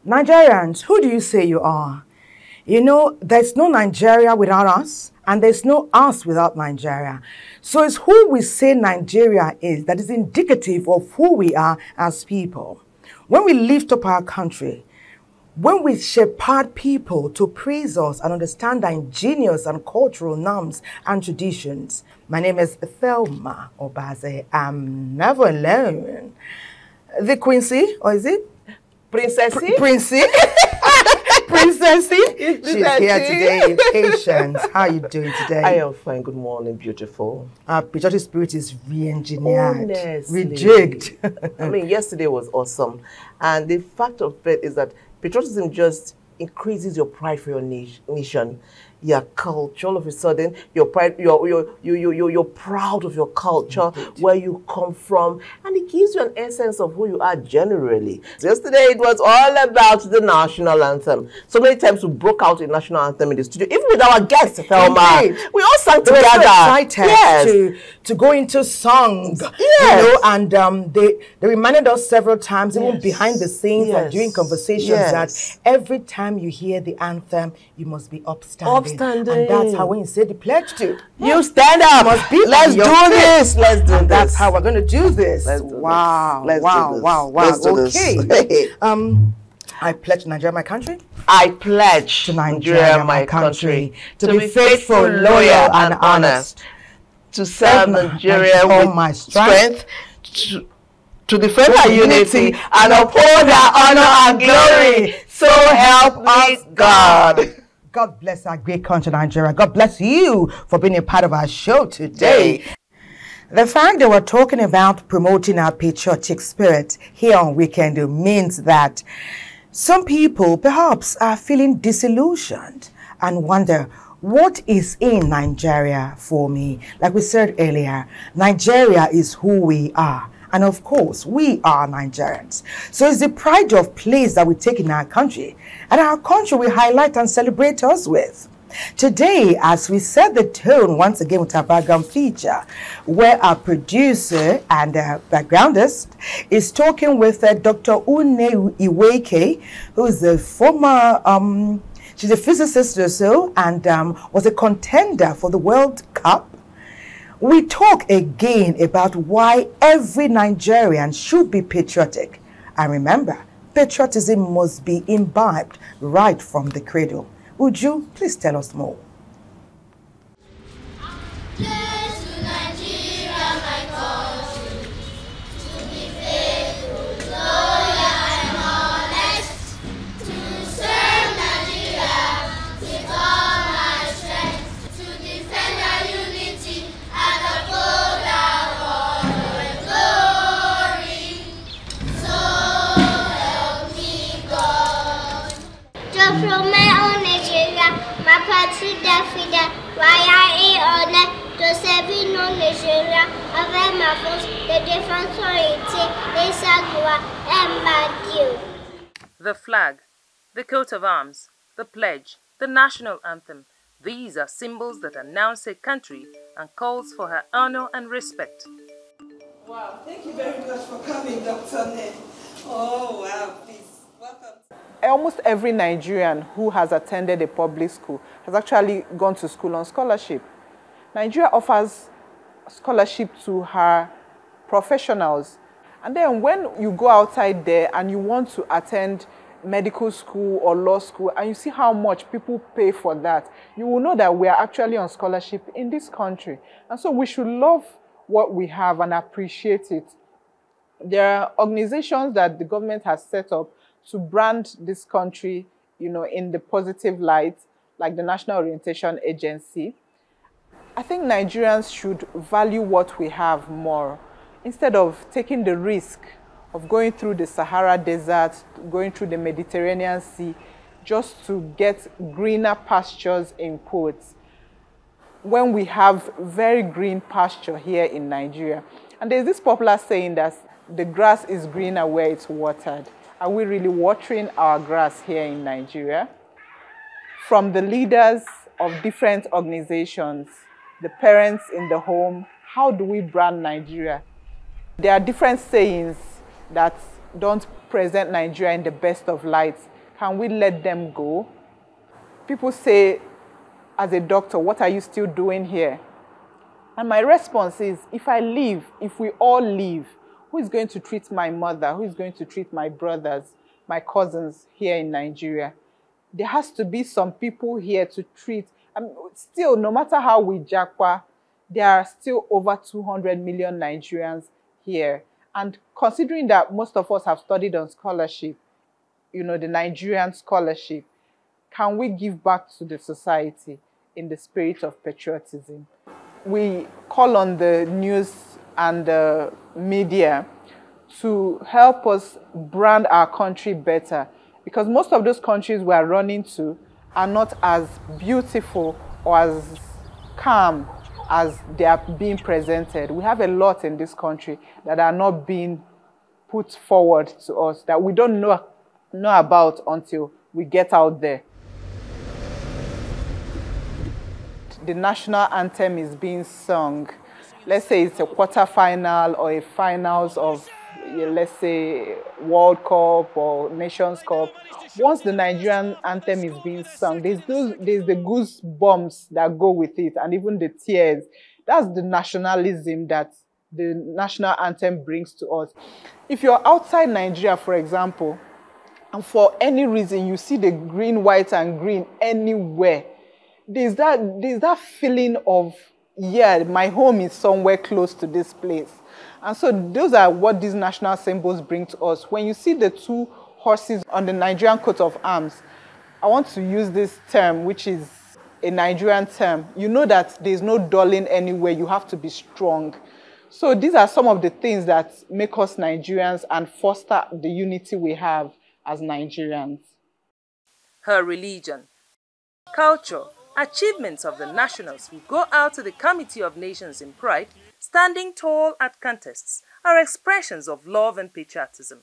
Nigerians, who do you say you are? You know, there's no Nigeria without us, and there's no us without Nigeria. So it's who we say Nigeria is that is indicative of who we are as people. When we lift up our country, when we shepherd people to praise us and understand our ingenious and cultural norms and traditions, my name is Thelma Obaze. I'm never alone. The Quincy, or is it? Princessy? Princey. Princessy. She's here today. Patience. How are you doing today? I am fine. Good morning, beautiful. Our patriotic spirit is re-engineered, Honestly. rejigged. I mean, yesterday was awesome. And the fact of it is that patriotism just increases your pride for your nation, your culture. All of a sudden, you're proud of your culture, where you come from, and it gives you an essence of who you are generally. So yesterday, it was all about the national anthem. So many times we broke out a national anthem in the studio, even with our guests, Thelma. We all sang together. They were so excited to go into songs, you know, and they reminded us several times, even behind the scenes and during conversations, that every time you hear the anthem, you must be upstanding. And that's how when you say the pledge to, you stand up. Must be Let's do this. Let's do this. That's how we're going to do this. Wow. Okay. I pledge to Nigeria, my country. I pledge to Nigeria, my country, to be faithful, loyal, and honest, to serve Nigeria with my strength, to defend our unity and uphold our honor and glory. So help us God. God bless our great country, Nigeria. God bless you for being a part of our show today. The fact that we're talking about promoting our patriotic spirit here on Weekend means that some people perhaps are feeling disillusioned and wonder, what is in Nigeria for me? Like we said earlier, Nigeria is who we are. And of course, we are Nigerians. So it's the pride of place that we take in our country. And our country we highlight and celebrate us with. Today, as we set the tone once again with our background feature, where our producer and backgroundist is talking with Dr. Une Iweke, who is a former, she's a physicist or so, and was a contender for the World Cup. We talk again about why every Nigerian should be patriotic. And remember, patriotism must be imbibed right from the cradle. Would you please tell us more? From my own Nigeria, my country, the why I honor to serving on Nigeria, of my force, the different authority, and the flag, the coat of arms, the pledge, the national anthem. These are symbols that announce a country and calls for her honor and respect. Wow, thank you very much for coming, Dr. Ne. Oh, wow, please, welcome. Almost every Nigerian who has attended a public school has actually gone to school on scholarship. Nigeria offers scholarship to her professionals. And then when you go outside there and you want to attend medical school or law school and you see how much people pay for that, you will know that we are actually on scholarship in this country. And so we should love what we have and appreciate it. There are organizations that the government has set up to brand this country, in the positive light, like the National Orientation Agency. I think Nigerians should value what we have more, instead of taking the risk of going through the Sahara Desert, going through the Mediterranean Sea, just to get greener pastures, in quotes, when we have very green pasture here in Nigeria. And there's this popular saying that the grass is greener where it's watered. Are we really watering our grass here in Nigeria? From the leaders of different organizations, the parents in the home, how do we brand Nigeria? There are different sayings that don't present Nigeria in the best of lights. Can we let them go? People say, as a doctor, what are you still doing here? And my response is, if I leave, if we all leave, who is going to treat my mother? Who is going to treat my brothers, my cousins here in Nigeria? There has to be some people here to treat. Still, no matter how we japa, there are still over 200 million Nigerians here. And considering that most of us have studied on scholarship, the Nigerian scholarship, can we give back to the society in the spirit of patriotism? We call on the news and the media to help us brand our country better, because most of those countries we are running to are not as beautiful or as calm as they are being presented. We have a lot in this country that are not being put forward to us, that we don't know about until we get out there. The national anthem is being sung. Let's say it's a quarterfinal or a finals of, let's say, World Cup or Nations Cup. Once the Nigerian anthem is being sung, there's the goosebumps that go with it, and even the tears. That's the nationalism that the national anthem brings to us. If you're outside Nigeria, for example, and for any reason you see the green, white, and green anywhere, there's that feeling of, yeah, my home is somewhere close to this place. And so those are what these national symbols bring to us. When you see the two horses on the Nigerian coat of arms, I want to use this term, which is a Nigerian term. You know that there's no dulling anywhere. You have to be strong. So these are some of the things that make us Nigerians and foster the unity we have as Nigerians. Her religion, culture, achievements of the nationals who go out to the Committee of Nations in pride, standing tall at contests, are expressions of love and patriotism.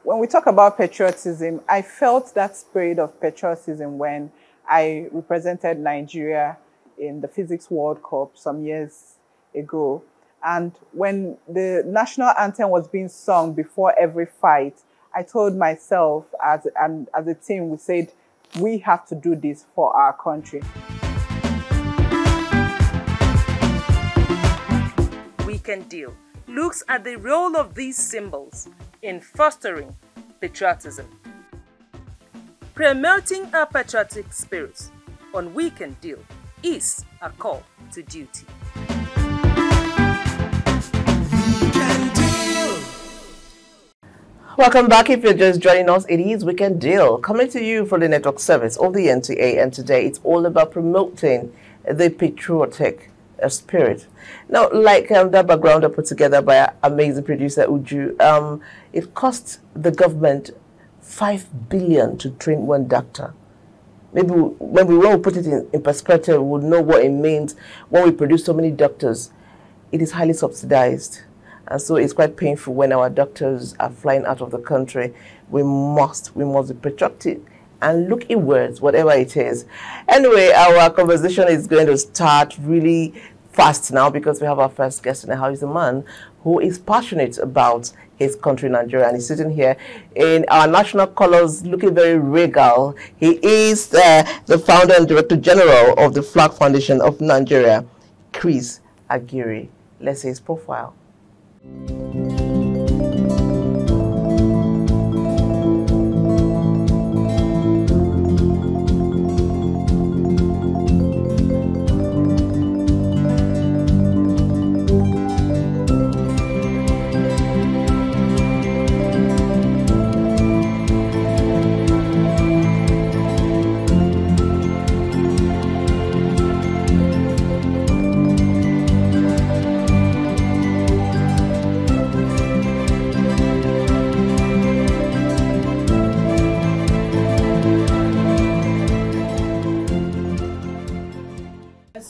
When we talk about patriotism, I felt that spirit of patriotism when I represented Nigeria in the Physics World Cup some years ago. And when the national anthem was being sung before every fight, I told myself, as a team, we said, we have to do this for our country. We Can Deal looks at the role of these symbols in fostering patriotism. Promoting our patriotic spirit on We Can Deal is a call to duty. Welcome back. If you're just joining us, it is We Can Deal, coming to you from the network service of the NTA, and today it's all about promoting the patriotic spirit. Now, like that background put together by our amazing producer Uju, it cost the government 5 billion to train one doctor. Maybe when we put it in perspective, we would know what it means when we produce so many doctors. It is highly subsidized. And so it's quite painful when our doctors are flying out of the country. We must be patriotic and look inwards, whatever it is. Anyway, our conversation is going to start really fast now because we have our first guest in the house. He's a man who is passionate about his country, Nigeria, and he's sitting here in our national colors, looking very regal. He is the founder and director general of the Flag Foundation of Nigeria, Chris Aguirre. Let's see his profile.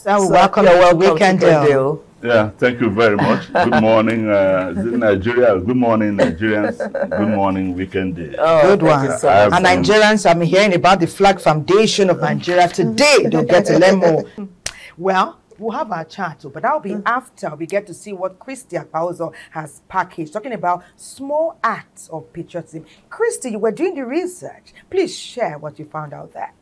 Sir, welcome to Weekend Deal. Yeah, thank you very much. Good morning, Nigeria. Good morning, Nigerians. Good morning, Weekend Day. Oh, good one. And Nigerians, I'm hearing about the Flag Foundation of Nigeria today. They'll get to learn more. Well, we'll have our chat, but that'll be after we get to see what Christy Akpauzo has packaged, talking about small acts of patriotism. Christy, you were doing the research. Please share what you found out there.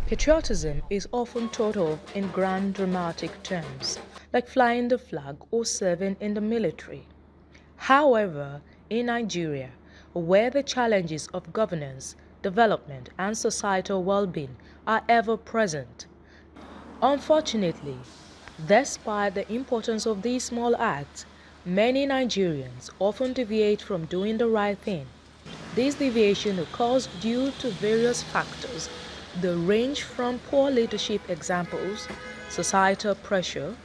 Patriotism is often thought of in grand dramatic terms, like flying the flag or serving in the military. However, in Nigeria, where the challenges of governance, development, and societal well-being are ever present, unfortunately, despite the importance of these small acts, many Nigerians often deviate from doing the right thing. This deviation occurs due to various factors. They range from poor leadership examples, societal pressure,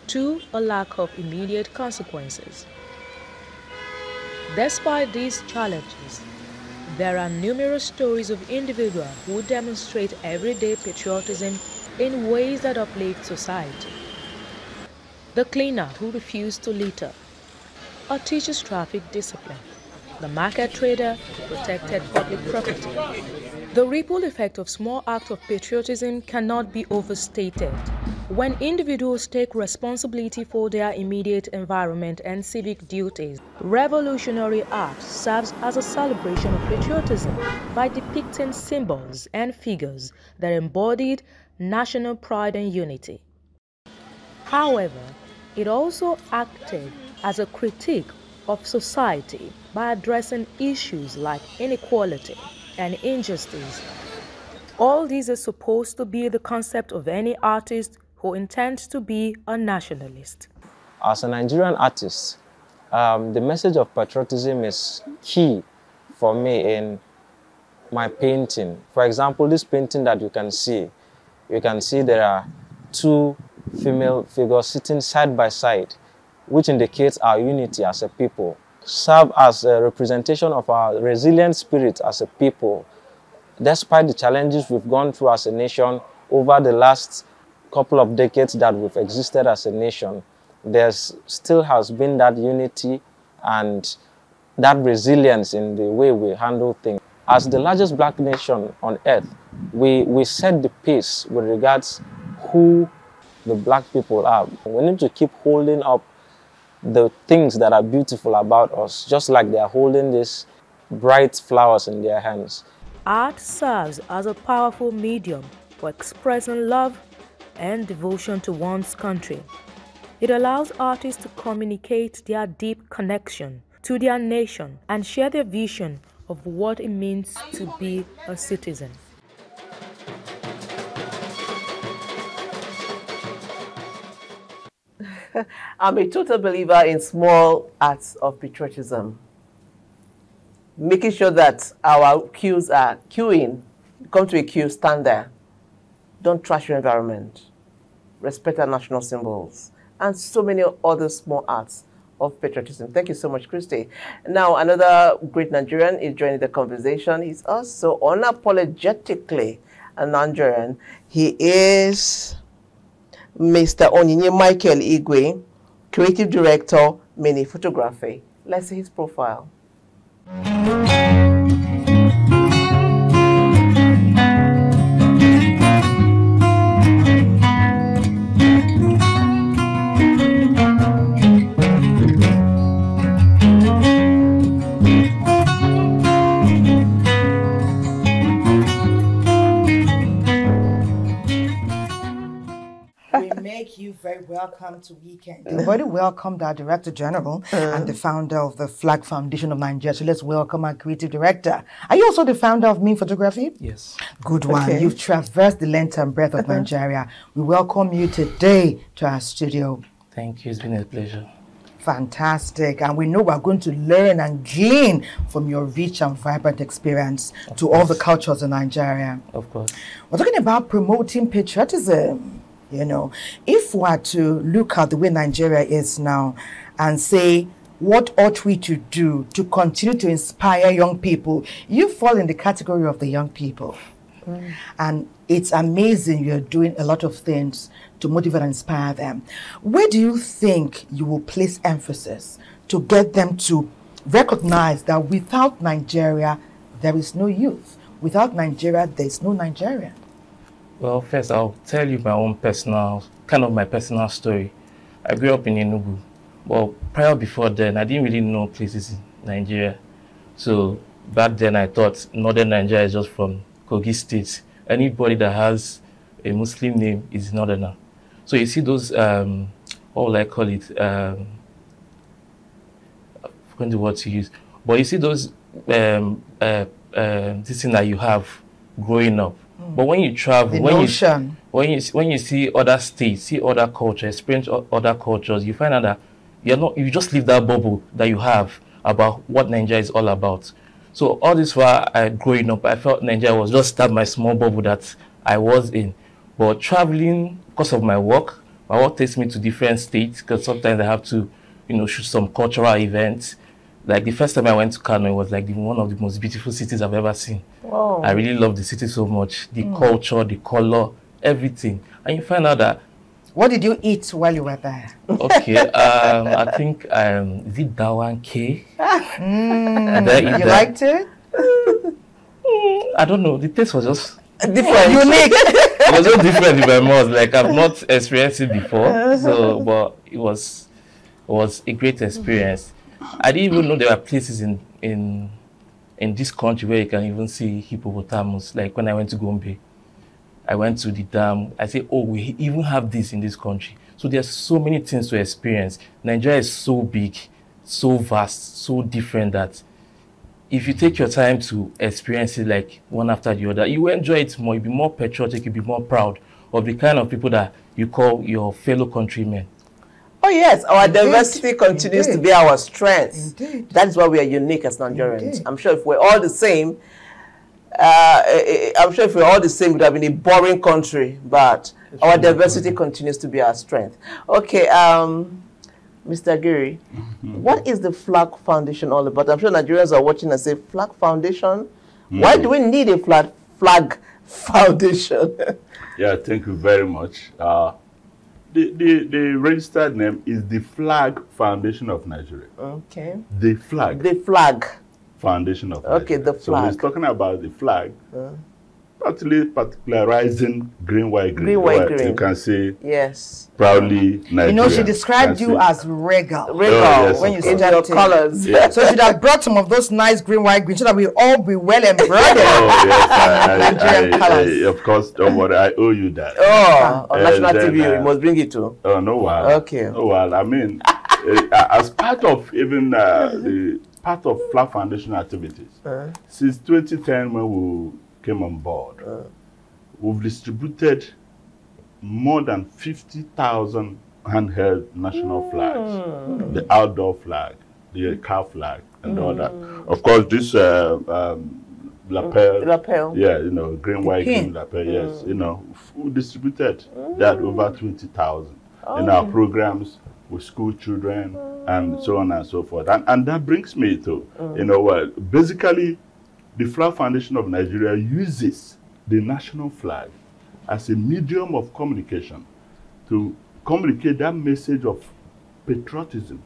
to a lack of immediate consequences. Despite these challenges, there are numerous stories of individuals who demonstrate everyday patriotism in ways that uplift society. The cleaner who refused to litter, or teaches traffic discipline, the market trader who protected public property. The ripple effect of small acts of patriotism cannot be overstated. When individuals take responsibility for their immediate environment and civic duties, Revolutionary Art serves as a celebration of patriotism by depicting symbols and figures that embodied national pride and unity. However, it also acted as a critique of society by addressing issues like inequality and injustice. All these are supposed to be the concept of any artist who intends to be a nationalist. As a Nigerian artist, the message of patriotism is key for me in my painting. For example, this painting that you can see there are two female figures sitting side by side, which indicates our unity as a people, serve as a representation of our resilient spirit as a people. Despite the challenges we've gone through as a nation over the last couple of decades that we've existed as a nation, there still has been that unity and that resilience in the way we handle things. As the largest black nation on earth, we set the pace with regards who the black people are. We need to keep holding up the things that are beautiful about us, just like they are holding these bright flowers in their hands. Art serves as a powerful medium for expressing love and devotion to one's country. It allows artists to communicate their deep connection to their nation and share their vision of what it means to be a citizen. I'm a total believer in small acts of patriotism. Making sure that our queues are queuing. Come to a queue, stand there. Don't trash your environment. Respect our national symbols. And so many other small acts of patriotism. Thank you so much, Christy. Now, another great Nigerian is joining the conversation. He's also unapologetically a Nigerian. He is Mr. Onyinye Michael Igwe, Creative Director, Mini Photography. Let's see his profile. You very welcome to Weekend. We've already welcomed our Director General and the founder of the Flag Foundation of Nigeria. So let's welcome our Creative Director. Are you also the founder of Mean Photography? Yes. Good one. Okay. You've traversed the length and breadth of Nigeria. We welcome you today to our studio. Thank you. It's been a pleasure. Fantastic. And we know we're going to learn and glean from your rich and vibrant experience to all the cultures in Nigeria. Of course. We're talking about promoting patriotism. You know, if we are to look at the way Nigeria is now and say what ought we to do to continue to inspire young people? You fall in the category of the young people. And it's amazing you're doing a lot of things to motivate and inspire them. Where do you think you will place emphasis to get them to recognize that without Nigeria, there is no youth? Without Nigeria, there is no Nigerian? Well, first I'll tell you my own personal story. I grew up in Enugu. Well, before then, I didn't really know places in Nigeria. So back then I thought northern Nigeria is just from Kogi State. Anybody that has a Muslim name is northerner. So you see those, what will I call it? I've forgotten the word to use. But you see those, this thing that you have growing up. But when you travel, when you see other states, see other cultures, experience other cultures, you find out that you just leave that bubble that you have about what Nigeria is all about. So all this while growing up, I felt Nigeria was just that my small bubble that I was in. But traveling, because of my work takes me to different states, because sometimes I have to, shoot some cultural events. Like the first time I went to Kano, it was like one of the most beautiful cities I've ever seen. Wow. I really love the city so much. The culture, the color, everything. And you find out that... What did you eat while you were there? Okay, I think, is it Dawan K? You liked it? I don't know. The taste was just... different. Unique. It was so different in my mouth. Like, I've not experienced it before. So, but it was a great experience. I didn't even know there were places in this country where you can even see hippopotamus. Like when I went to Gombe, I went to the dam. I said, oh, we even have this in this country. So there's so many things to experience. Nigeria is so big, so vast, so different that if you take your time to experience it like one after the other, you will enjoy it more. You'll be more patriotic. You'll be more proud of the kind of people that you call your fellow countrymen. Oh yes, our diversity continues to be our strength. That is why we are unique as Nigerians. I'm sure if we're all the same, it would have been a boring country, but our diversity continues to be our strength. Okay, Mr. Giri, what is the Flag Foundation all about? I'm sure Nigerians are watching and say, Flag Foundation? Why do we need a Flag Foundation? Yeah, thank you very much. The registered name is the Flag Foundation of Nigeria. Okay. The Flag. The Flag Foundation of Nigeria. Okay, the flag. So we're talking about the flag, particularizing green, white, green. Green, white, green. You can say, yes, proudly Nigeria. She described you as regal. Regal, yes, when you in your colors. Yeah. So she had brought some of those nice green, white, green, so that we all be well embroidered. Oh, yes, Nigerian colors. Of course, don't worry, I owe you that. Oh, on national TV, you must bring it too. Oh, no, wow. Okay. Oh, well, I mean, as part of even the part of Flag Foundation activities, since 2010 when we came on board, we've distributed more than 50,000 handheld national flags, the outdoor flag, the car flag, and all that. Of course, this lapel, yeah, green, white, green lapel, yes, we distributed that over 20,000 in our programs with school children and so on and so forth. And that brings me to, basically, the Flag Foundation of Nigeria uses the national flag as a medium of communication to communicate that message of patriotism,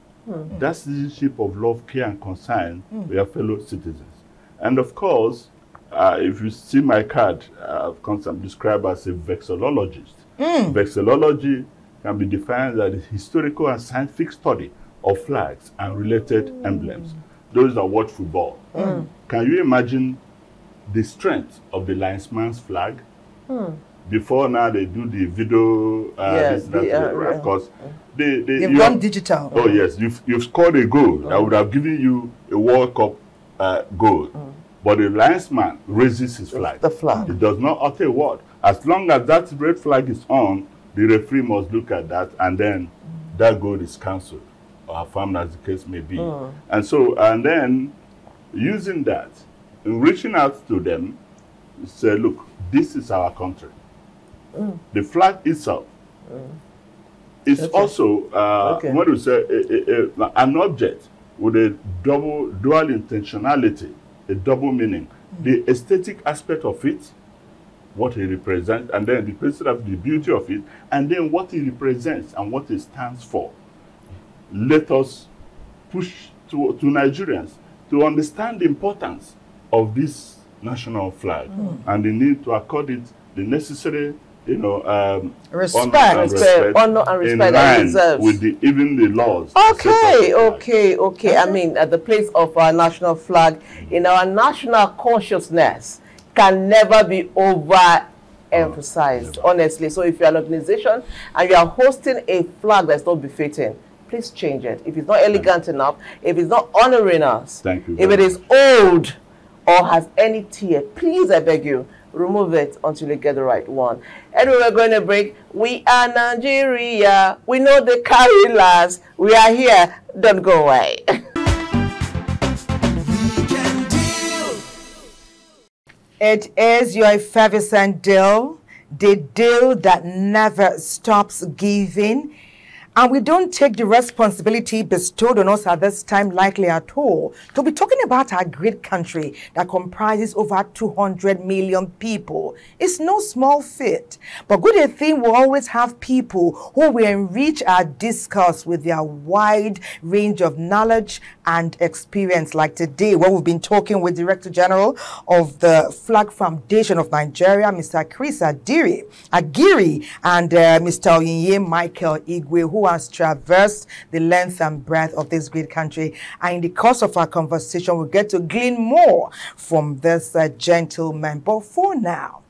that citizenship of love, care, and concern with our fellow citizens. And of course, if you see my card, I'm described as a vexillologist. Vexillology can be defined as the historical and scientific study of flags and related emblems. Those that watch football. Can you imagine the strength of the linesman's flag? Before now they do the video, of course. They've gone digital. Oh yes, you've scored a goal that would have given you a World Cup goal. But the linesman raises his flag. The flag. It does not utter a word. As long as that red flag is on, the referee must look at that, and then that goal is cancelled or affirmed, as the case may be. And then using that, reaching out to them, say, look, this is our country. The flag itself is also, what do you say, an object with a dual intentionality, a double meaning. The aesthetic aspect of it, what it represents, and then the principle of the beauty of it, and then what it represents and what it stands for. Let us push to Nigerians to understand the importance of this national flag and the need to accord it the necessary, respect and respect that it deserves. With even the laws. Okay. I mean, at the place of our national flag, in our national consciousness, can never be overemphasized, honestly. So if you're an organization and you are hosting a flag that's not befitting, please change it. If it's not elegant enough, if it's not honoring us, if it is old or has any tear, please, I beg you, remove it until you get the right one. Anyway, we're going to break. We are Nigeria. We know the carry last. We are here. Don't go away. It is your effervescent deal, the deal that never stops giving. And we don't take the responsibility bestowed on us at this time lightly at all. To be talking about our great country that comprises over 200 million people is no small feat. But good thing we always have people who will enrich our discourse with their wide range of knowledge and experience. Like today, where we've been talking with Director General of the Flag Foundation of Nigeria, Mr. Chris Agiri, and Mr. Oyinye Michael Igwe, who has traversed the length and breadth of this great country. And in the course of our conversation, we'll get to glean more from this gentleman. But for now,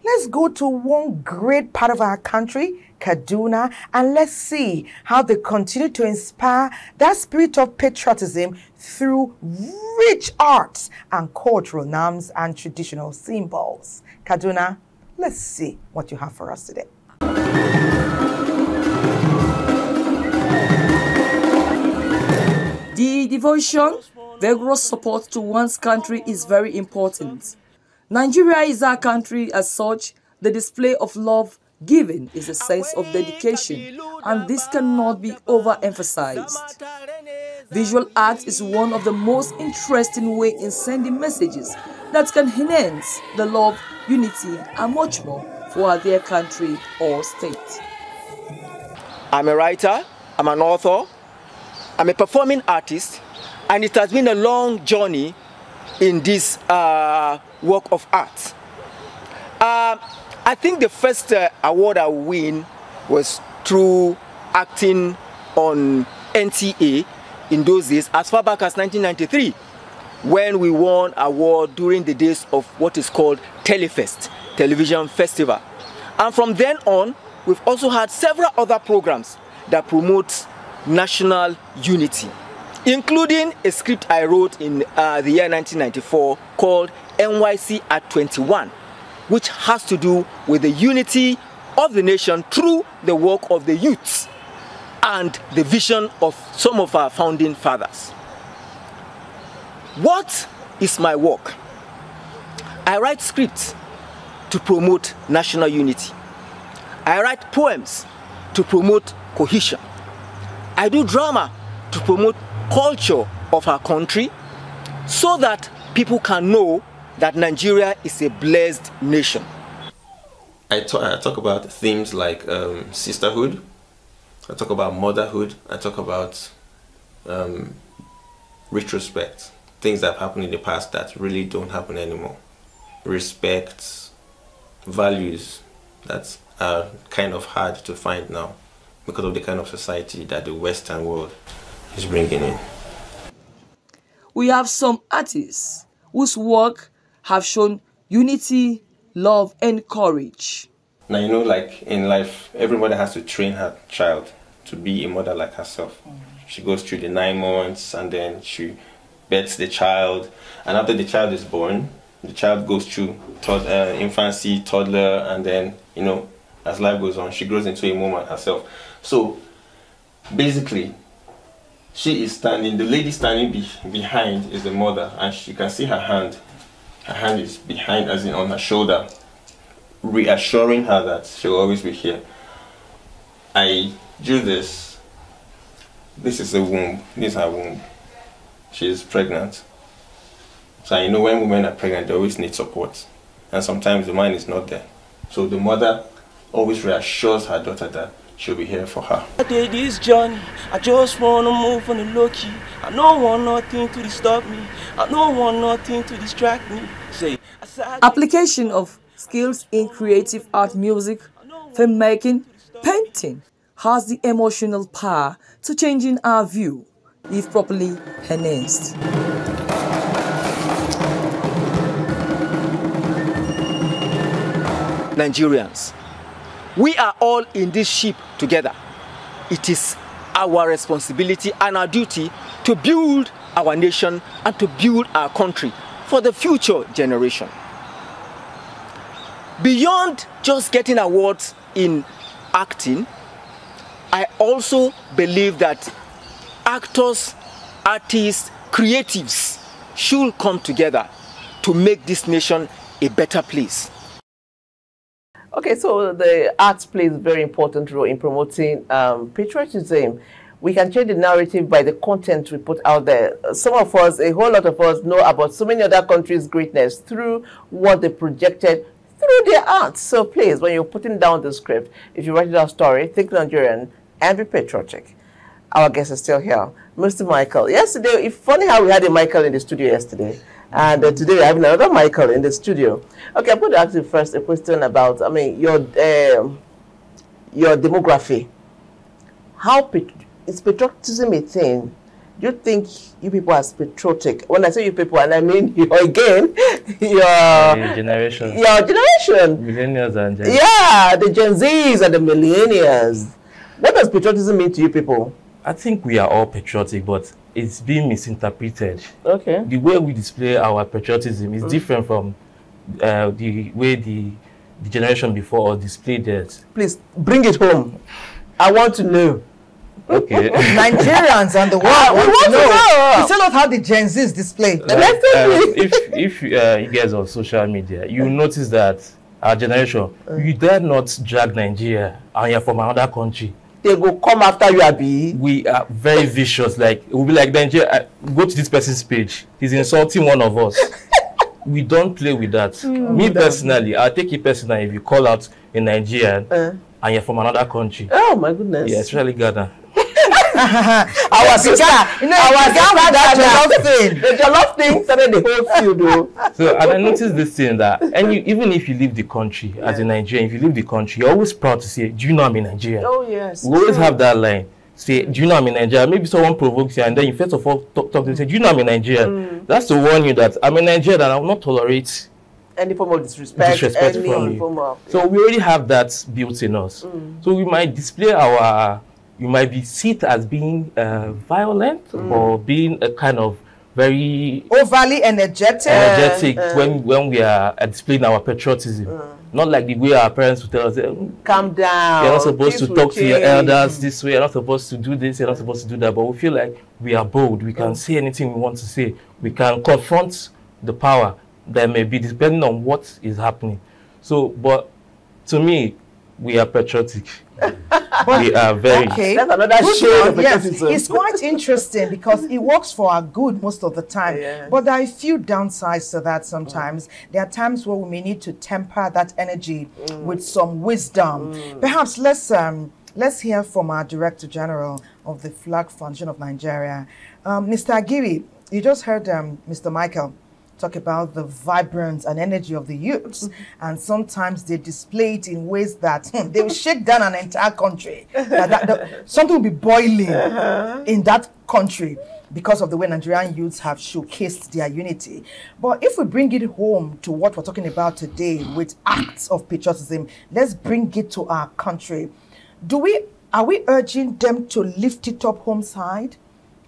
let's go to one great part of our country, Kaduna, and let's see how they continue to inspire that spirit of patriotism through rich arts and cultural norms and traditional symbols. Kaduna, let's see what you have for us today. The devotion, vigorous support to one's country is very important. Nigeria is our country. As such, the display of love given is a sense of dedication, and this cannot be overemphasized. Visual art is one of the most interesting ways in sending messages that can enhance the love, unity, and much more for their country or state. I'm a writer, I'm an author, I'm a performing artist, and it has been a long journey in this work of art. I think the first award I win was through acting on NTA in those days, as far back as 1993, when we won an award during the days of what is called Telefest, Television Festival. And from then on, we've also had several other programs that promote national unity, including a script I wrote in the year 1994 called NYC at 21, which has to do with the unity of the nation through the work of the youths and the vision of some of our founding fathers. What is my work? I write scripts to promote national unity. I write poems to promote cohesion. I do drama to promote culture of our country so that people can know that Nigeria is a blessed nation. I talk about themes like sisterhood, I talk about motherhood, I talk about retrospect, things that have happened in the past that really don't happen anymore. Respect, values that are kind of hard to find now because of the kind of society that the Western world is bringing in. We have some artists whose work have shown unity, love, and courage. Now, you know, like in life, every mother has to train her child to be a mother like herself. She goes through the 9 months and then she births the child. And after the child is born, the child goes through infancy, toddler, and then, you know, as life goes on, she grows into a woman herself. So basically, she is standing, the lady standing behind is the mother, and you can see her hand. Her hand is behind, as in on her shoulder, reassuring her that she will always be here. I do this. This is a womb. This is her womb. she's pregnant. So you know when women are pregnant, they always need support. And sometimes the man is not there. So the mother always reassures her daughter that she'll be here for her. I did this journey, I just want to move on the low-key. I don't want nothing to disturb me. I don't want nothing to distract me. Say, application of skills in creative art, music, filmmaking, painting has the emotional power to changing our view if properly harnessed. Nigerians, we are all in this ship together. It is our responsibility and our duty to build our nation and to build our country for the future generation. Beyond just getting awards in acting, I also believe that actors, artists, creatives should come together to make this nation a better place. Okay, so the arts plays a very important role in promoting patriotism. We can change the narrative by the content we put out there. Some of us, a whole lot of us, know about so many other countries' greatness through what they projected through their arts. So please, when you're putting down the script, if you write a story, think Nigerian and be patriotic. Our guest is still here, Mr. Michael. Yesterday, it's funny how we had a Michael in the studio yesterday. And today we have another Michael in the studio. Okay, I'm going to ask you first a question about, I mean, your demography. How is patriotism a thing? Do you think you people are patriotic? When I say you people, and I mean you again, your generation. Your generation. Millennials and Gen Z. Yeah, the Gen Zs and the millennials. What does patriotism mean to you people? I think we are all patriotic, but it's being misinterpreted. Okay. The way we display our patriotism is different from the way the generation before us displayed it. Please, bring it home. I want to know. Okay. Nigerians and the world want to know. You tell us how the Gen Zs display. If you guys on social media, you notice that our generation, you dare not drag Nigeria and you're from another country. They go come after you, Abi. We are very vicious. Like, we'll be like, Nigeria, go to this person's page. He's insulting one of us. We don't play with that. Me personally, I'll take it personally if you call out in Nigeria and you're from another country. Oh my goodness. Yeah, especially Ghana. Our sister, the jollof thing started the whole field, though. So, and I noticed this thing that, even if you leave the country as a Nigerian, if you leave the country, you're always proud to say, do you know I'm in Nigeria? Oh, yes. We always have that line. Say, do you know I'm in Nigeria? Maybe someone provokes you, and then you first of all talk to them, say, do you know I'm in Nigeria? That's to warn you that I'm in Nigeria and I will not tolerate any form of disrespect from you. So we already have that built in us. So we might display you might be seen as being violent or being a kind of very overly energetic when we are displaying our patriotism. Not like the way our parents would tell us, calm down, you're not supposed to talk to your elders this way, you're not supposed to do this, you're not supposed to do that. But we feel like we are bold, we can say anything we want to say, we can confront the power that may be depending on what is happening. So, but to me, we are patriotic. We are very. Okay. That's another shade of patriotism. Yes. It's quite interesting because it works for our good most of the time. Yes. But there are a few downsides to that sometimes. There are times where we may need to temper that energy with some wisdom. Perhaps let's hear from our Director General of the Flag Foundation of Nigeria. Mr. Agiri, you just heard Mr. Michael talk about the vibrance and energy of the youths, and sometimes they display it in ways that they will shake down an entire country. Something will be boiling in that country because of the way Nigerian youths have showcased their unity. But if we bring it home to what we're talking about today with acts of patriotism, let's bring it to our country. Are we urging them to lift it up home side?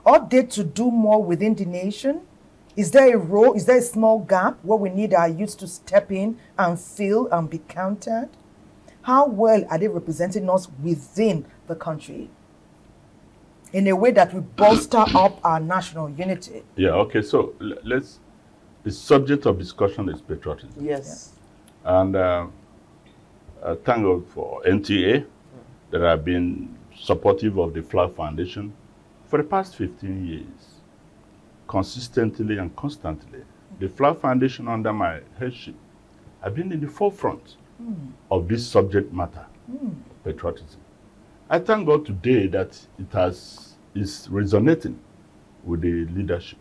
Ought they to do more within the nation? Is there a role, is there a small gap where we need our youth to step in and fill and be counted? How well are they representing us within the country in a way that will bolster up our national unity? Yeah, okay, so the subject of discussion is patriotism. Yes. And thank God for NTA that have been supportive of the Flag Foundation for the past 15 years. consistently and constantly. The Flower Foundation under my headship have been in the forefront of this subject matter, patriotism. I thank God today that is resonating with the leadership,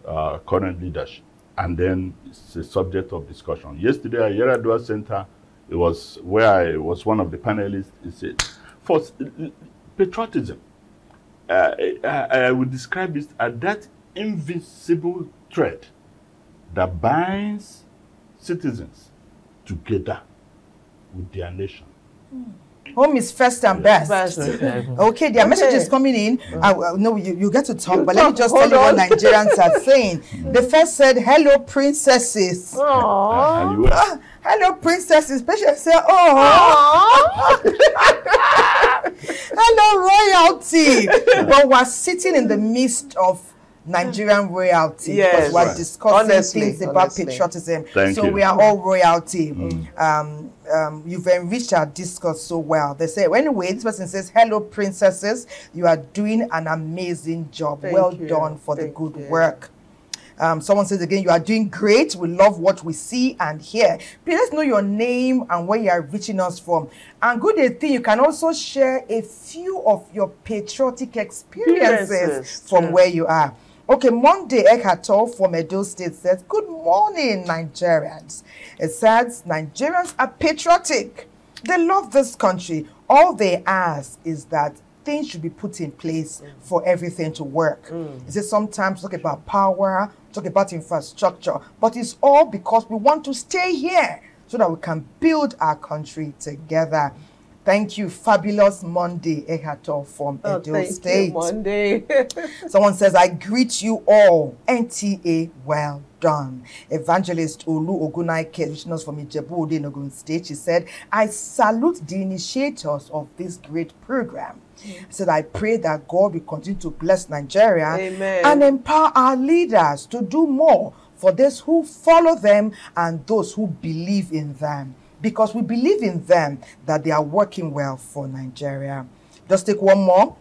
current leadership, and then it's a subject of discussion. Yesterday at Yaradua Center, it was where I was one of the panelists. He said, for patriotism, I would describe it as that invisible thread that binds citizens together with their nation. Home is first and best. Okay, there are messages coming in. No, you get to talk, but let me just tell you what Nigerians are saying. The first said, hello, princesses. Hello, princesses. Patient said, hello, royalty. But we're sitting in the midst of Nigerian royalty, because we're discussing things about patriotism. So we are all royalty. You've enriched our discourse so well. They say, anyway, this person says, hello, princesses. You are doing an amazing job. Well done for the good work. Someone says again, you are doing great. We love what we see and hear. Please let us know your name and where you are reaching us from. And good thing, you can also share a few of your patriotic experiences from where you are. Okay, Monday Ekato from Edo State says, good morning, Nigerians. It says, Nigerians are patriotic. They love this country. All they ask is that things should be put in place for everything to work. It says sometimes talk about power, talk about infrastructure, but it's all because we want to stay here so that we can build our country together. Thank you, fabulous Monday Ehato from Edo State. Monday. Someone says, I greet you all. NTA, well done. Evangelist Olu Ogunaike, reaching us from Ijebu in Ogun State, she said, I salute the initiators of this great program. I said, I pray that God will continue to bless Nigeria and empower our leaders to do more for those who follow them and those who believe in them. Because we believe in them that they are working well for Nigeria. Just take one more.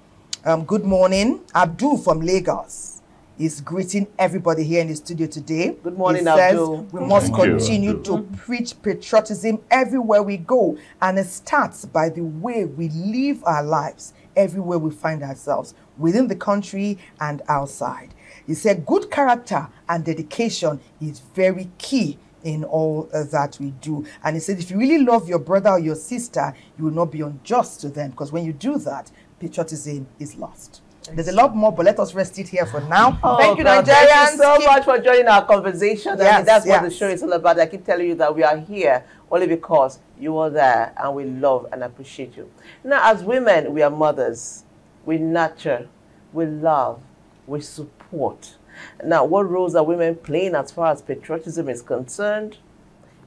Good morning. Abdul from Lagos is greeting everybody here in the studio today. Good morning, Abdul. We must continue to preach patriotism everywhere we go. And it starts by the way we live our lives everywhere we find ourselves, within the country and outside. He said good character and dedication is very key in all that we do. And he said, if you really love your brother or your sister, you will not be unjust to them, because when you do that, patriotism is lost. There's a lot more, but let us rest it here for now. Thank you, Nigerians. Thank you so much for joining our conversation. I mean, that's what the show is all about. I keep telling you that we are here only because you are there, and we love and appreciate you. Now, as women, we are mothers. We nurture, we love, we support. Now, what roles are women playing as far as patriotism is concerned?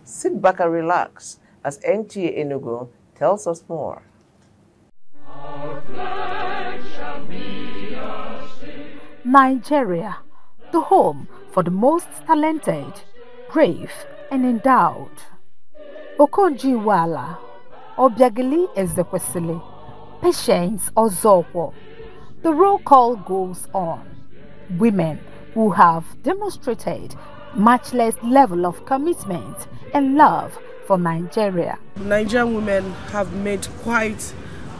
Sit back and relax as NTA Enugu tells us more. Nigeria, the home for the most talented, brave, and endowed. Okonjo-Iweala, Obiageli Ezekwesili, Patience Ozokwo. The roll call goes on. Women who have demonstrated matchless level of commitment and love for Nigeria. Nigerian women have made quite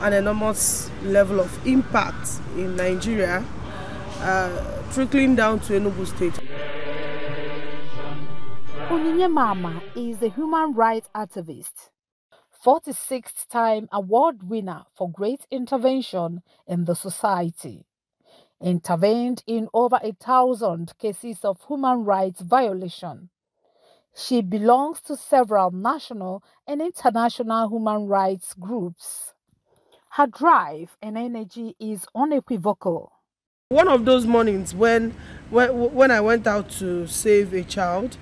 an enormous level of impact in Nigeria, trickling down to Enugu State. Onyinye Mama is a human rights activist, 46th time award winner for great intervention in the society. Intervened in over 1,000 cases of human rights violation. She belongs to several national and international human rights groups. Her drive and energy is unequivocal. One of those mornings when I went out to save a child,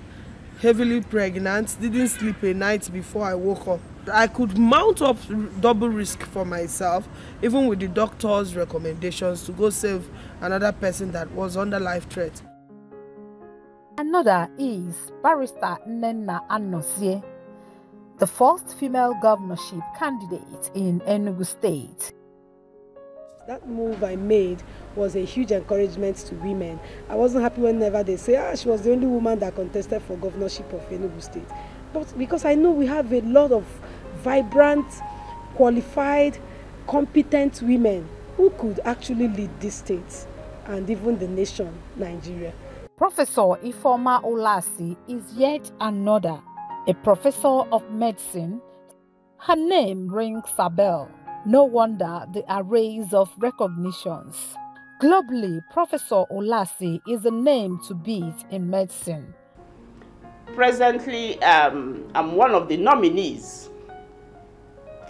heavily pregnant, didn't sleep a night before I woke up. I could mount up double risk for myself, even with the doctor's recommendations to go save another person that was under life threat. Another is Barrister Nnenna Anozie, the first female governorship candidate in Enugu State. That move I made was a huge encouragement to women. I wasn't happy whenever they say, she was the only woman that contested for governorship of Enugu State. But because I know we have a lot of vibrant, qualified, competent women who could actually lead this state and even the nation, Nigeria. Professor Ifeoma Olasi is yet another, a professor of medicine. Her name rings a bell. No wonder the arrays of recognitions. Globally, Professor Olasi is a name to beat in medicine. Presently, I'm one of the nominees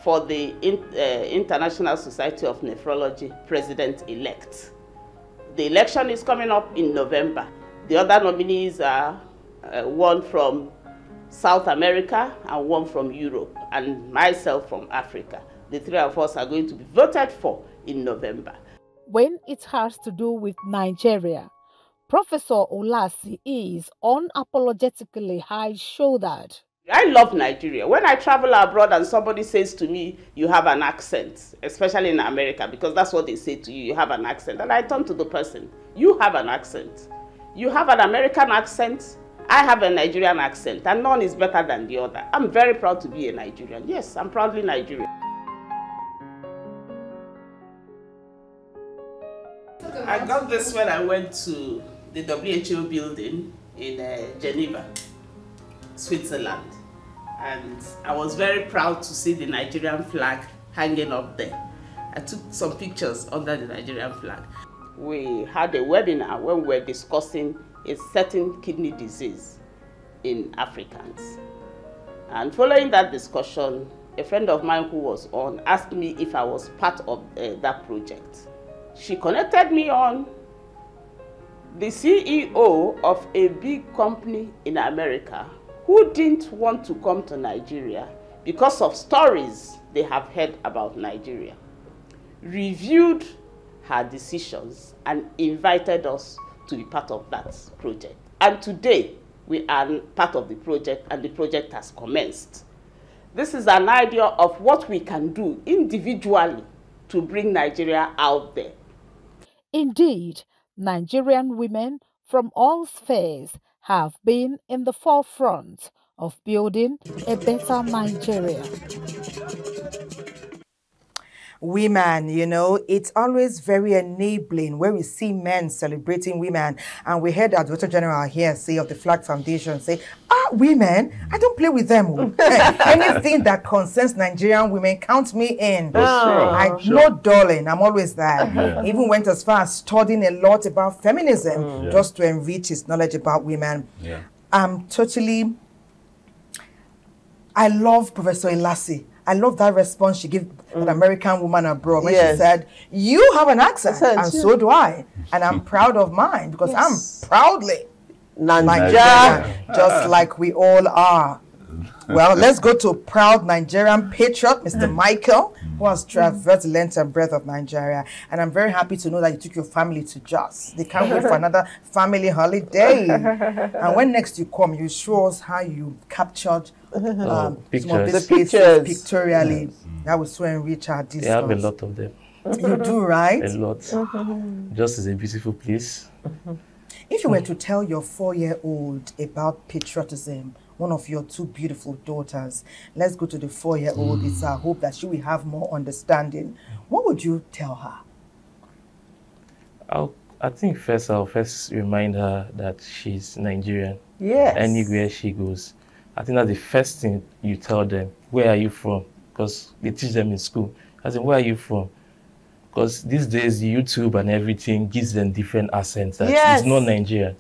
for the International Society of Nephrology President-elect. The election is coming up in November. The other nominees are one from South America and one from Europe, and myself from Africa. The three of us are going to be voted for in November. When it has to do with Nigeria, Professor Olasi is unapologetically high-shouldered. I love Nigeria. When I travel abroad and somebody says to me, you have an accent, especially in America, because that's what they say to you, you have an accent. And I turn to the person, you have an accent. You have an American accent, I have a Nigerian accent, and none is better than the other. I'm very proud to be a Nigerian. Yes, I'm proudly Nigerian. I got this when I went to the WHO building in Geneva, Switzerland. And I was very proud to see the Nigerian flag hanging up there. I took some pictures under the Nigerian flag. We had a webinar when we were discussing a certain kidney disease in Africans. And following that discussion, a friend of mine who was on asked me if I was part of that project. She connected me on the CEO of a big company in America who didn't want to come to Nigeria because of stories they have heard about Nigeria, reviewed her decisions and invited us to be part of that project. And today, we are part of the project and the project has commenced. This is an idea of what we can do individually to bring Nigeria out there. Indeed, Nigerian women from all spheres have been in the forefront of building a better Nigeria. Women, you know, it's always very enabling when we see men celebrating women. And we heard the Director General here say of the Flag Foundation say, women, I don't play with them. Anything that concerns Nigerian women, count me in. No, darling, I'm always there. Yeah. Even went as far as studying a lot about feminism just to enrich his knowledge about women. Yeah. I love Professor Olasi. I love that response she gave an American woman abroad when she said, you have an accent, and so do I. And I'm proud of mine because I'm proudly Nigerian, just like we all are. Well, let's go to proud Nigerian patriot, Mr. Michael, who has traversed the length and breadth of Nigeria. And I'm very happy to know that you took your family to Jos. They can't wait for another family holiday. And when next you come, you show us how you captured some of these pictures pictorially. Yes. That will so enrich our distance. They have a lot of them. You do, right? A lot. Jos is a beautiful place. If you were to tell your 4-year-old about patriotism, one of your two beautiful daughters, let's go to the 4-year-old. It's our hope that she will have more understanding. What would you tell her? I think I'll first remind her that she's Nigerian. Yes. Anywhere she goes. I think that's the first thing you tell them. Where are you from? Because they teach them in school. I said, where are you from? Because these days, YouTube and everything gives them different accents. It's not Nigerian.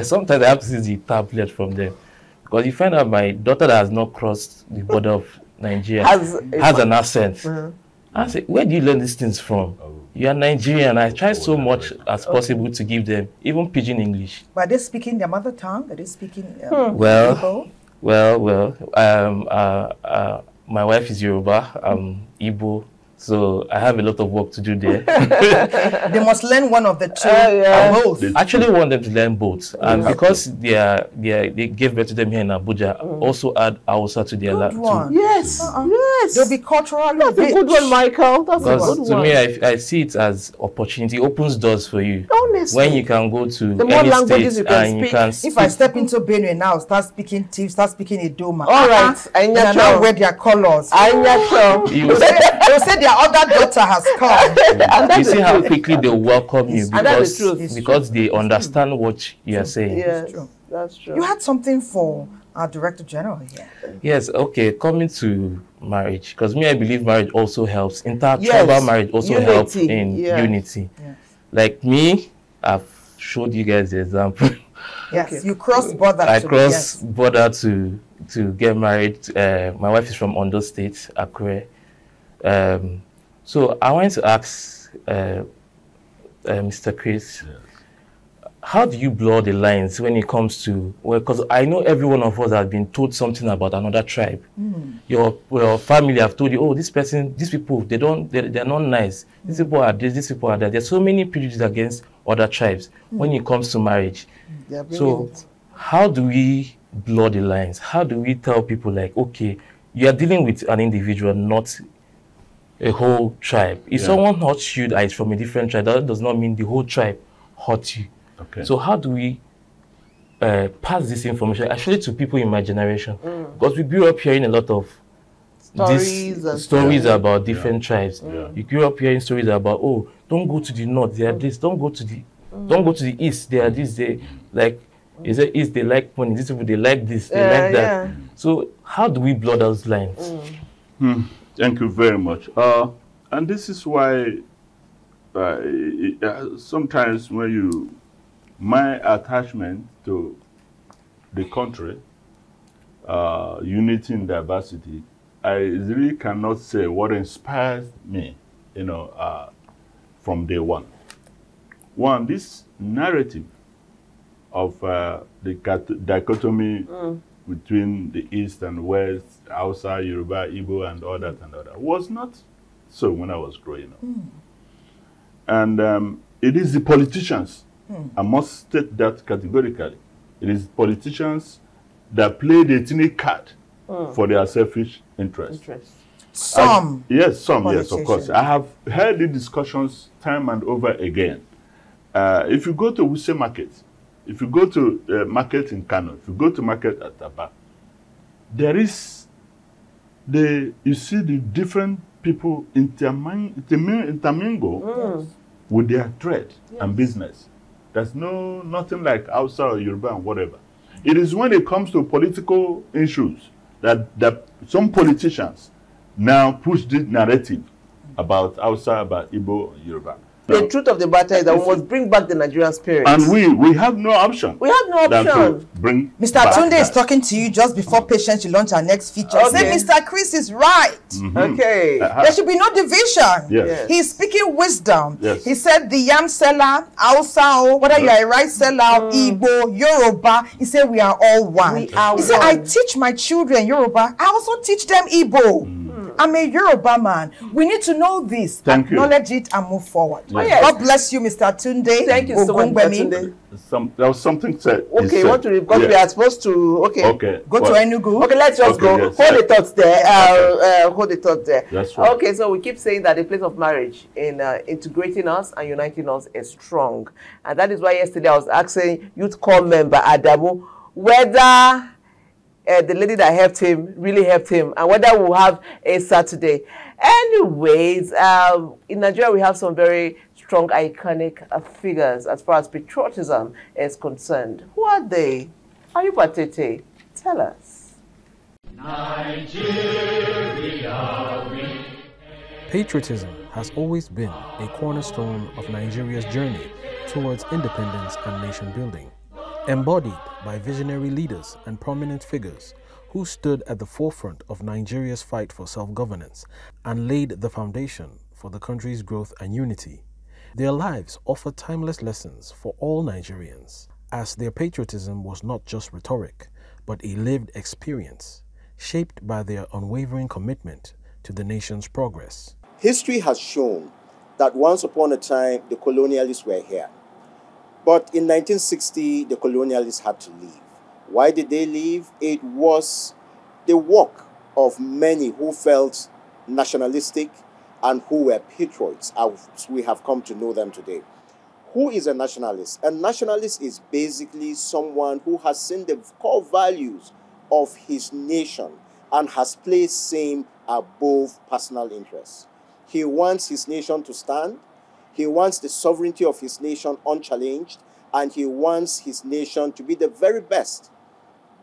Sometimes I have to see the tablet from them. Because you find out my daughter that has not crossed the border of Nigeria has an accent. I say, where do you learn these things from? You are Nigerian. I try so much as possible to give them, even pidgin English. But are they speaking their mother tongue? Are they speaking my wife is Yoruba, Igbo, So I have a lot of work to do there. They must learn one of the two or both. I actually want them to learn both. And because they gave birth to them here in Abuja, also add Hausa to their lab too. Yes, yes. They'll be culturally That's a good one, Michael. That's a good one. Because to me, I see it as opportunity. It opens doors for you. Honestly. When you can go to the more any languages state you can and speak. you can speak. If I step into Benue now, start speaking Tiv, start speaking Idoma. All right. And now wear their colors. They'll say their other daughter has come. You see how quickly they welcome you because they understand what you are saying. Yes, that's true. You had something for our Director General here. Yes, okay. Coming to marriage, because I believe marriage also helps. Inter-tribal marriage also helps in unity. Yes. Like me, I've showed you guys the example. Yes, you cross border. I cross border to get married. My wife is from Ondo State, Akure. So I wanted to ask Mr. Chris, how do you blur the lines when it comes to, because I know every one of us has been told something about another tribe. Your family have told you, oh, this person, these people, they're not nice. These people are this, these people are that. There's so many prejudices against other tribes when it comes to marriage. So how do we blur the lines? How do we tell people like, okay, you are dealing with an individual, not a whole tribe. If someone hurts you that is from a different tribe, that does not mean the whole tribe hurt you. Okay. So how do we pass this information actually to people in my generation? Because we grew up hearing a lot of stories about different tribes. You grew up hearing stories about, oh, don't go to the north, they are this. Don't go to the east, they are this. They like, is it east? They like money. These people, they like this, they like that. So how do we blur those lines? Thank you very much. And this is why sometimes when my attachment to the country, unity in diversity, I really cannot say what inspires me, from day one. One, this narrative of the dichotomy between the East and West, Hausa, Yoruba, Igbo, and all that was not so when I was growing up. And it is the politicians, I must state that categorically, it is politicians that play the ethnic card for their selfish interests. Some. Yes, of course. I have heard the discussions time and over again. If you go to Wuse Market, if you go to market in Kano, if you go to market at Aba, you see the different people intermingle with their trade and business. There's nothing like Hausa or Yoruba and whatever. It is when it comes to political issues that some politicians now push this narrative about Hausa, about Igbo, Yoruba. The truth of the matter is that we must bring back the Nigerian spirit. And we have no option. We have no option. Mr. Tunde is talking to you just before Patience will launch our next feature. Say Mr. Chris is right. Okay. There should be no division. Yes. He's speaking wisdom. Yes. He said the yam seller, Hausa, whether you are a rice seller, Igbo, Yoruba, he said we are all one. He said I teach my children Yoruba. I also teach them Igbo. I'm a Yoruba man. We need to know this, acknowledge it, and move forward. Yes. God bless you, Mr. Tunde. Thank you so much, Mr. Tunde. There was something said. Okay, because we are supposed to. Go to Enugu. Okay, let's just go. Yes, hold the thoughts there. Hold the thoughts there. That's right. Okay, so we keep saying that the place of marriage in integrating us and uniting us is strong, and that is why yesterday I was asking Youth Corps member Adamu whether the lady that helped him really helped him, and whether we'll have a Saturday. Anyways, in Nigeria we have some very strong, iconic figures as far as patriotism is concerned. Who are they? Ayuba Tete, tell us. Nigeria. Patriotism has always been a cornerstone of Nigeria's journey towards independence and nation building, embodied by visionary leaders and prominent figures who stood at the forefront of Nigeria's fight for self-governance and laid the foundation for the country's growth and unity. Their lives offer timeless lessons for all Nigerians, as their patriotism was not just rhetoric, but a lived experience, shaped by their unwavering commitment to the nation's progress. History has shown that once upon a time, the colonialists were here. But in 1960, the colonialists had to leave. Why did they leave? It was the work of many who felt nationalistic and who were patriots, as we have come to know them today. Who is a nationalist? A nationalist is basically someone who has seen the core values of his nation and has placed same above personal interests. He wants his nation to stand. He wants the sovereignty of his nation unchallenged, and he wants his nation to be the very best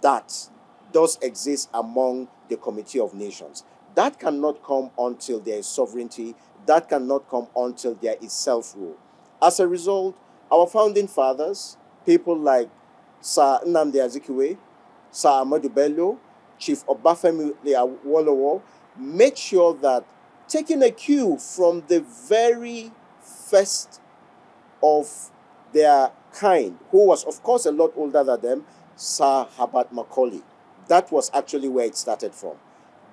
that does exist among the Committee of Nations. That cannot come until there is sovereignty. That cannot come until there is self-rule. As a result, our founding fathers, people like Sir Nnamdi Azikiwe, Sir Ahmadu Bello, Chief Obafemi Awolowo, made sure that taking a cue from the very first of their kind, who was of course a lot older than them, Sir Herbert Macaulay. That was actually where it started from.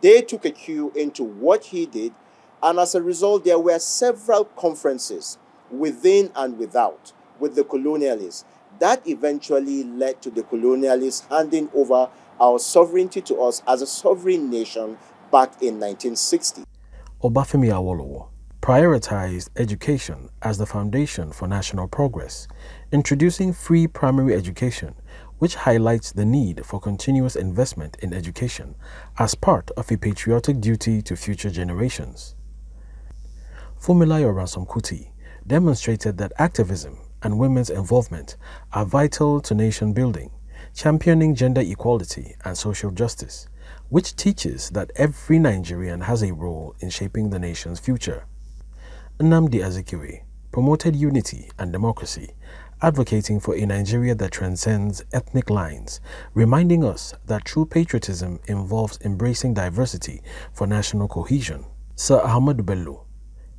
They took a cue into what he did, and as a result, there were several conferences within and without with the colonialists. That eventually led to the colonialists handing over our sovereignty to us as a sovereign nation back in 1960. Obafemi Awolowo prioritized education as the foundation for national progress, introducing free primary education, which highlights the need for continuous investment in education as part of a patriotic duty to future generations. Fumilayo Ransome Kuti demonstrated that activism and women's involvement are vital to nation building, championing gender equality and social justice, which teaches that every Nigerian has a role in shaping the nation's future. Nnamdi Azikiwe promoted unity and democracy, advocating for a Nigeria that transcends ethnic lines, reminding us that true patriotism involves embracing diversity for national cohesion. Sir Ahmadu Bello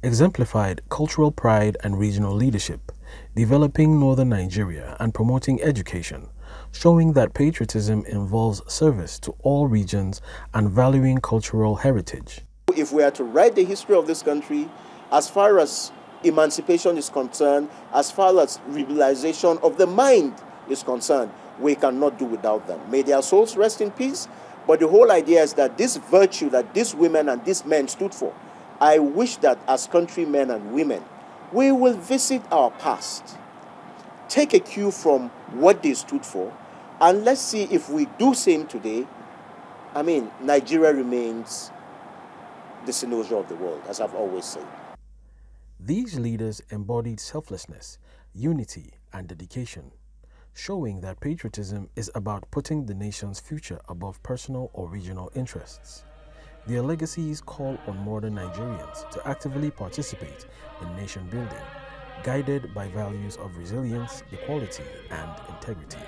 exemplified cultural pride and regional leadership, developing northern Nigeria and promoting education, showing that patriotism involves service to all regions and valuing cultural heritage. If we are to write the history of this country, as far as emancipation is concerned, as far as liberalization of the mind is concerned, we cannot do without them. May their souls rest in peace. But the whole idea is that this virtue that these women and these men stood for, I wish that as countrymen and women, we will visit our past, take a cue from what they stood for, and let's see if we do same today. I mean, Nigeria remains the synosure of the world, as I've always said. These leaders embodied selflessness, unity, and dedication, showing that patriotism is about putting the nation's future above personal or regional interests. Their legacies call on modern Nigerians to actively participate in nation building, guided by values of resilience, equality, and integrity.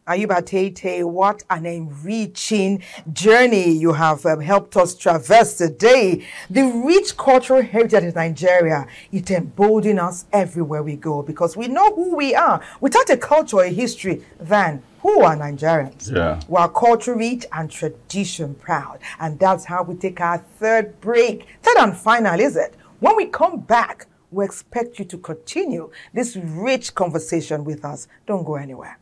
Ayuba Tete, what an enriching journey you have helped us traverse today. The rich cultural heritage of Nigeria, it emboldens us everywhere we go because we know who we are. Without a culture or a history, then who are Nigerians? Yeah. We are culture rich and tradition proud. And that's how we take our third break. Third and final, is it? When we come back, we expect you to continue this rich conversation with us. Don't go anywhere.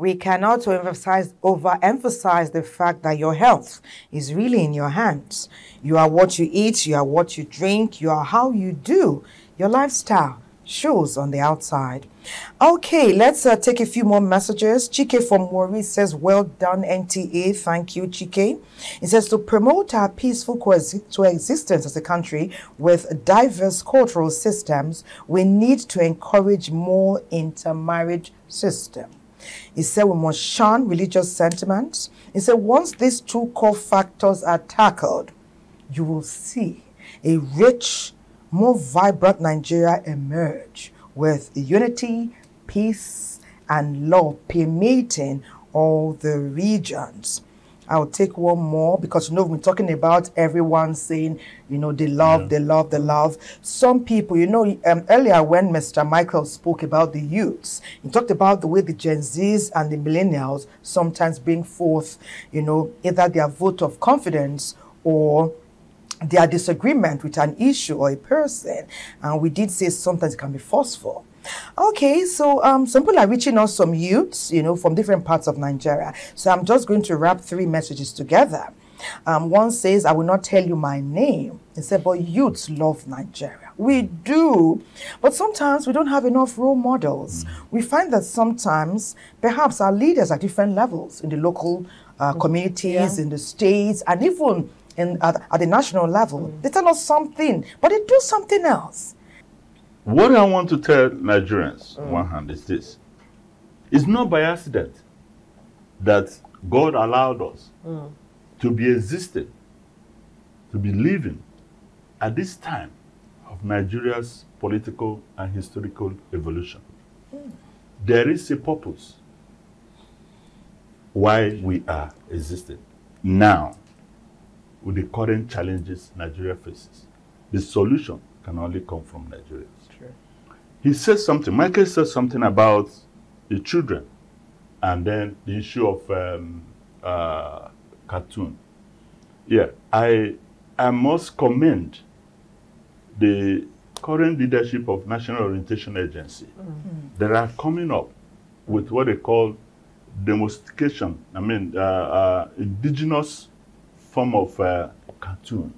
We cannot overemphasize the fact that your health is really in your hands. You are what you eat, you are what you drink, you are how you do. Your lifestyle shows on the outside. Okay, let's take a few more messages. Chike from Maurice says, well done, NTA. Thank you, Chike. It says, to promote our peaceful coexistence as a country with diverse cultural systems, we need to encourage more intermarriage system. He said we must shun religious sentiments. He said once these two core factors are tackled, you will see a rich, more vibrant Nigeria emerge with unity, peace, and love permeating all the regions. I'll take one more because, you know, we're talking about everyone saying, you know, they love, they love, they love. Some people, you know, earlier when Mr. Michael spoke about the youths, he talked about the way the Gen Zs and the millennials sometimes bring forth, you know, either their vote of confidence or their disagreement with an issue or a person. And we did say sometimes it can be forceful. Okay, so some people are reaching us, some youths, you know, from different parts of Nigeria. So I'm just going to wrap 3 messages together. One says, I will not tell you my name. He said, but youths love Nigeria. We do. But sometimes we don't have enough role models. We find that sometimes perhaps our leaders at different levels in the local communities, in the states, and even at the national level, they tell us something, but they do something else. What I want to tell Nigerians, on one hand, is this. It's not by accident that God allowed us to be existing, to be living at this time of Nigeria's political and historical evolution. There is a purpose why we are existing now with the current challenges Nigeria faces. The solution can only come from Nigeria. He says something, Michael says something about the children and then the issue of cartoon. Yeah, I must commend the current leadership of National Orientation Agency that are coming up with what they call domestication, indigenous form of cartoon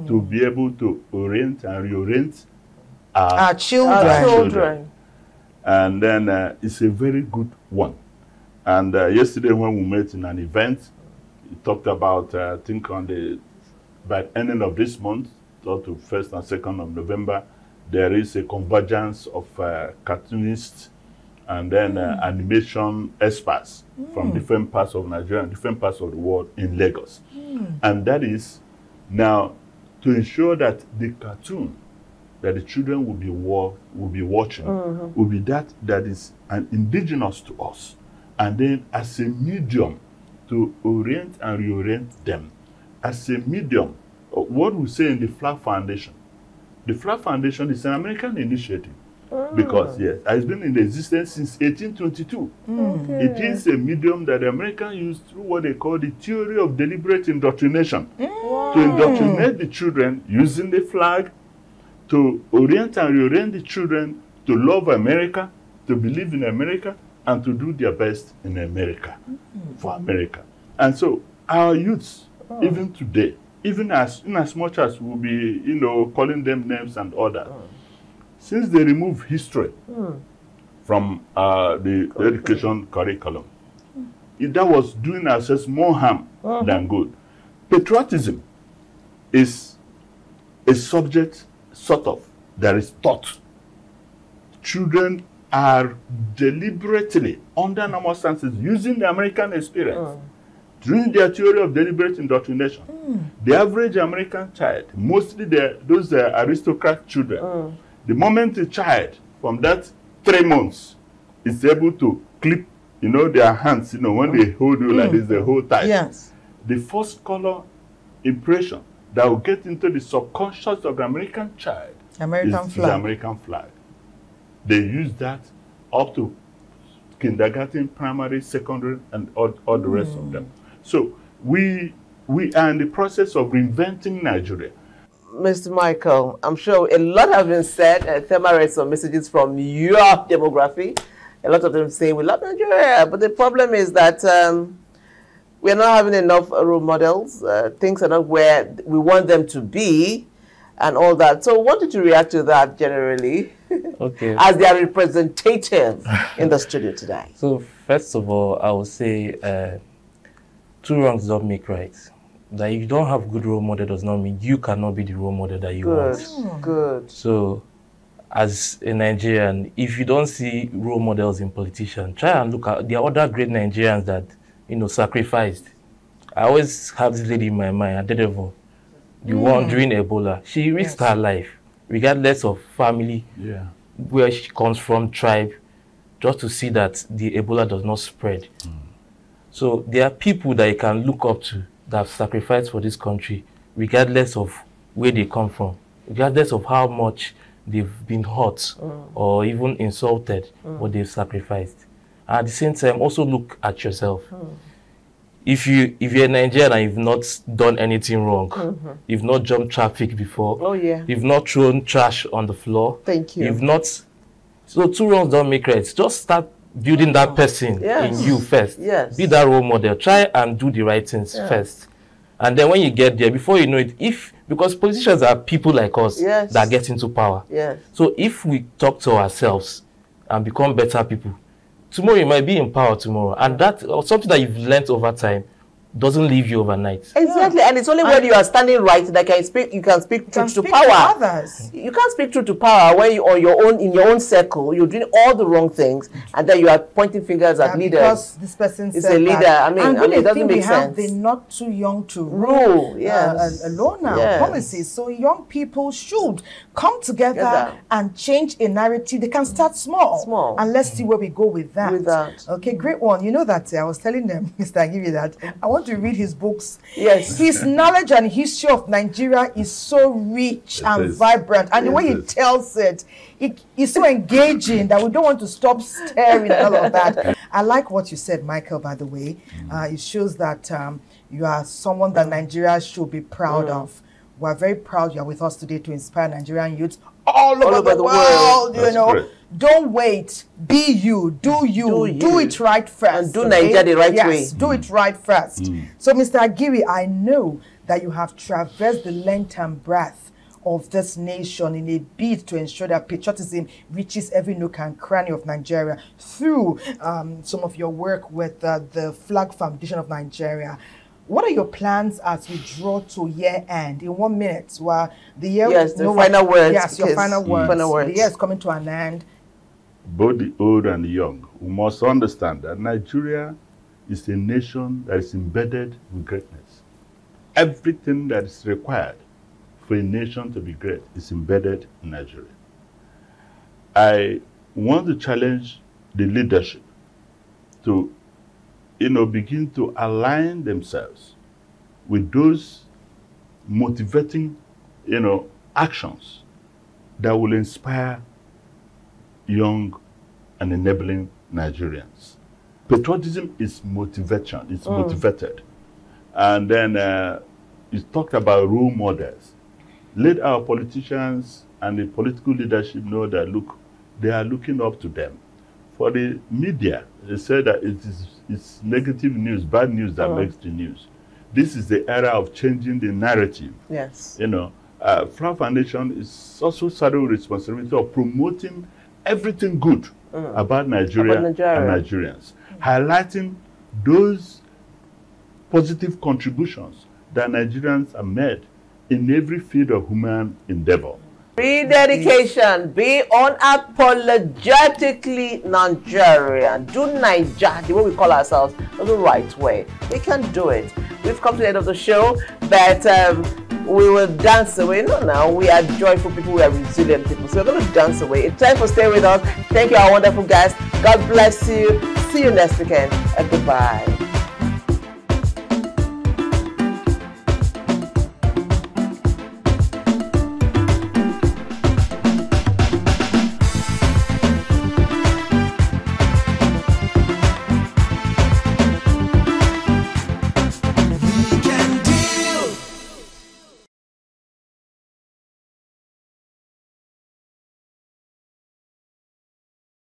to be able to orient and reorient our children. And then it's a very good one. And yesterday when we met in an event, we talked about, I think by the ending of this month, to 1st and 2nd of November, there is a convergence of cartoonists and then animation experts from different parts of Nigeria and different parts of the world in Lagos. And that is now to ensure that the cartoon that the children will be watching will be that is an indigenous to us, and then as a medium to orient and reorient them, as a medium. What we say in the Flag Foundation. The Flag Foundation is an American initiative because yes, it's been in existence since 1822. It is a medium that the Americans used through what they call the theory of deliberate indoctrination to indoctrinate the children using the flag, to orient and reorient the children to love America, to believe in America, and to do their best in America, for America. And so our youths, even today, even in as much as we'll be, calling them names and all that, since they remove history from the education curriculum, that was doing ourselves more harm than good. Patriotism is a subject, sort of, that is taught. Children are deliberately, under normal circumstances, using the American experience, during their theory of deliberate indoctrination. The average American child, mostly those aristocrat children, the moment a child from that 3 months is able to clip, their hands, when they hold you like this, they hold tight. Yes. The first color impression that will get into the subconscious of the American child is the American flag. They use that up to kindergarten, primary, secondary, and all the rest of them. So we are in the process of reinventing Nigeria. Mr. Michael, I'm sure a lot have been said. Thema read some messages from your demography. A lot of them say we love Nigeria, but the problem is that we're not having enough role models. Things are not where we want them to be and all that. So what did you react to that generally? Okay. As their representative in the studio today? So first of all, I would say two wrongs don't make right. That you don't have good role model does not mean you cannot be the role model that you want. Good. So as a Nigerian, if you don't see role models in politicians, try and look at, there are other great Nigerians that, sacrificed. I always have this lady in my mind, Adedevo, the one during Ebola. She risked her life, regardless of family, where she comes from, tribe, just to see that the Ebola does not spread. So there are people that you can look up to that have sacrificed for this country, regardless of where they come from, regardless of how much they've been hurt or even insulted, but they've sacrificed. And at the same time, also look at yourself. If you're Nigerian and you've not done anything wrong, you've not jumped traffic before, you've not thrown trash on the floor, you've not, so 2 wrongs don't make right. Just start building that person in you first. Be that role model. Try and do the right things first. And then when you get there, before you know it, because politicians are people like us that get into power. So if we talk to ourselves and become better people, tomorrow you might be in power tomorrow. And that, or something that you've learned over time, doesn't leave you overnight. Exactly, and it's only when you are standing right that you can speak truth to power. Others. You can't speak truth to power when you in your own circle, you're doing all the wrong things, and then you are pointing fingers at leaders. Because this person is a leader. I mean, it doesn't make sense. They're not too young to rule. Alone now, policies. So young people should come together and change a narrative. They can start small, and let's see where we go with that. Okay, great one. You know that I was telling them, Mr. Agibi, that I want to read his books. His knowledge and history of Nigeria is so rich and vibrant, and the way he tells it, it's so engaging that we don't want to stop staring at all of that. I like what you said, Michael, by the way. It shows that you are someone that Nigeria should be proud of. We're very proud you're with us today to inspire Nigerian youths all over the world. You know, great. Don't wait. Be you. Do it right first. And do Nigeria the right way. Do it right first. So, Mr. Agibi, I know that you have traversed the length and breadth of this nation in a bid to ensure that patriotism reaches every nook and cranny of Nigeria through some of your work with the Flag Foundation of Nigeria. What are your plans as we draw to year end? In 1 minute, while the year final words. Yes, your final words. The year is coming to an end. Both the old and the young, we must understand that Nigeria is a nation that is embedded with greatness. Everything that is required for a nation to be great is embedded in Nigeria. I want to challenge the leadership to begin to align themselves with those motivating, actions that will inspire young and enabling Nigerians. Patriotism is motivation, it's motivated. And then you talked about role models. Let our politicians and the political leadership know that, look, they are looking up to them. For the media, they say that it's negative news, bad news that makes the news. This is the era of changing the narrative. Yes. Flag Foundation is also saddled with responsibility of promoting everything good about Nigeria and Nigerians, highlighting those positive contributions that Nigerians have made in every field of human endeavor. Be dedication, be unapologetically Nigerian. Do Naija, the way we call ourselves, the right way. We can do it. We've come to the end of the show, but we will dance away. No, now we are joyful people, we are resilient people, so we're going to dance away. It's time for staying with us. Thank you, our wonderful guests. God bless you. See you next weekend, and goodbye.